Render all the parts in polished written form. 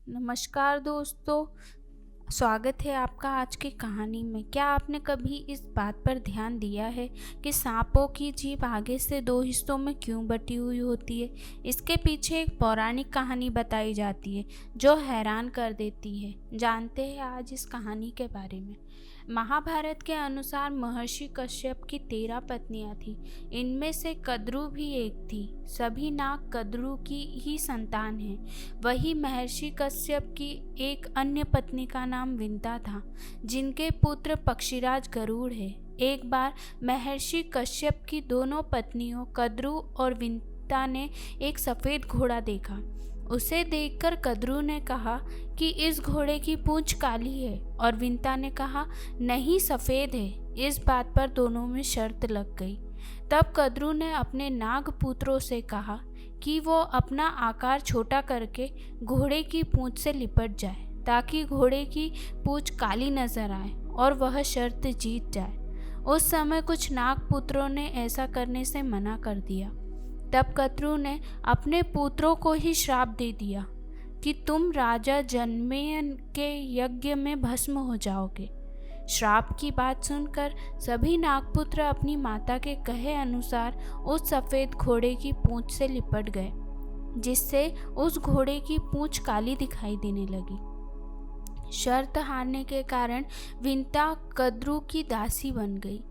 नमस्कार दोस्तों, स्वागत है आपका आज की कहानी में। क्या आपने कभी इस बात पर ध्यान दिया है कि सांपों की जीभ आगे से दो हिस्सों में क्यों बटी हुई होती है? इसके पीछे एक पौराणिक कहानी बताई जाती है जो हैरान कर देती है। जानते हैं आज इस कहानी के बारे में। महाभारत के अनुसार महर्षि कश्यप की 13 पत्नियां थीं। इनमें से कद्रु भी एक थी। सभी नाग कद्रु की ही संतान हैं। वही महर्षि कश्यप की एक अन्य पत्नी का नाम विंता था, जिनके पुत्र पक्षीराज गरुड़ है। एक बार महर्षि कश्यप की दोनों पत्नियों कद्रु और विंता ने एक सफ़ेद घोड़ा देखा। उसे देखकर कद्रु ने कहा कि इस घोड़े की पूंछ काली है, और विंता ने कहा नहीं, सफ़ेद है। इस बात पर दोनों में शर्त लग गई। तब कद्रु ने अपने नाग पुत्रों से कहा कि वो अपना आकार छोटा करके घोड़े की पूंछ से लिपट जाए, ताकि घोड़े की पूंछ काली नजर आए और वह शर्त जीत जाए। उस समय कुछ नाग पुत्रों ने ऐसा करने से मना कर दिया। तब कद्रु ने अपने पुत्रों को ही श्राप दे दिया कि तुम राजा जनमेजय के यज्ञ में भस्म हो जाओगे। श्राप की बात सुनकर सभी नागपुत्र अपनी माता के कहे अनुसार उस सफ़ेद घोड़े की पूंछ से लिपट गए, जिससे उस घोड़े की पूंछ काली दिखाई देने लगी। शर्त हारने के कारण विंता कद्रु की दासी बन गई।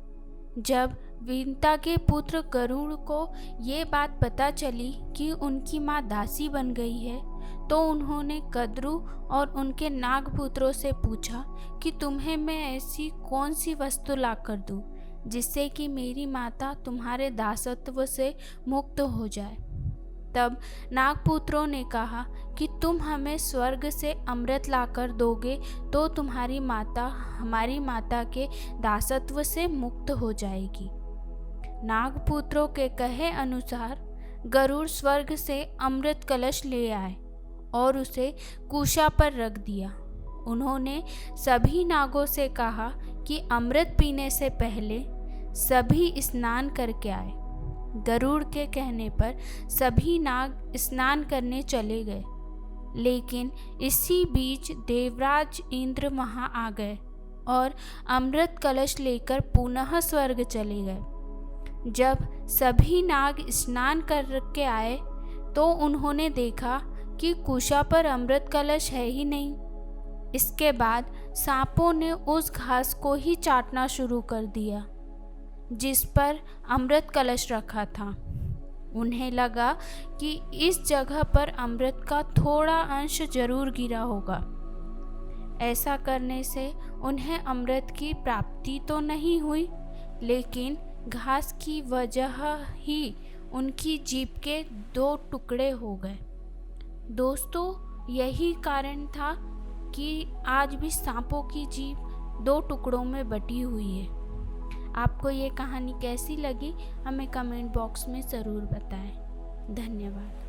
जब विंता के पुत्र गरुड़ को ये बात पता चली कि उनकी माँ दासी बन गई है, तो उन्होंने कद्रु और उनके नागपुत्रों से पूछा कि तुम्हें मैं ऐसी कौन सी वस्तु ला कर दूँ जिससे कि मेरी माता तुम्हारे दासत्व से मुक्त हो जाए। तब नागपुत्रों ने कहा कि तुम हमें स्वर्ग से अमृत लाकर दोगे तो तुम्हारी माता हमारी माता के दासत्व से मुक्त हो जाएगी। नागपुत्रों के कहे अनुसार गरुड़ स्वर्ग से अमृत कलश ले आए और उसे कुशा पर रख दिया। उन्होंने सभी नागों से कहा कि अमृत पीने से पहले सभी स्नान करके आए। गरुड़ के कहने पर सभी नाग स्नान करने चले गए, लेकिन इसी बीच देवराज इंद्र वहां आ गए और अमृत कलश लेकर पुनः स्वर्ग चले गए। जब सभी नाग स्नान करके आए तो उन्होंने देखा कि कुशा पर अमृत कलश है ही नहीं। इसके बाद सांपों ने उस घास को ही चाटना शुरू कर दिया जिस पर अमृत कलश रखा था। उन्हें लगा कि इस जगह पर अमृत का थोड़ा अंश जरूर गिरा होगा। ऐसा करने से उन्हें अमृत की प्राप्ति तो नहीं हुई, लेकिन घास की वजह ही उनकी जीभ के 2 टुकड़े हो गए। दोस्तों, यही कारण था कि आज भी सांपों की जीभ 2 टुकड़ों में बटी हुई है। आपको ये कहानी कैसी लगी हमें कमेंट बॉक्स में ज़रूर बताएं। धन्यवाद।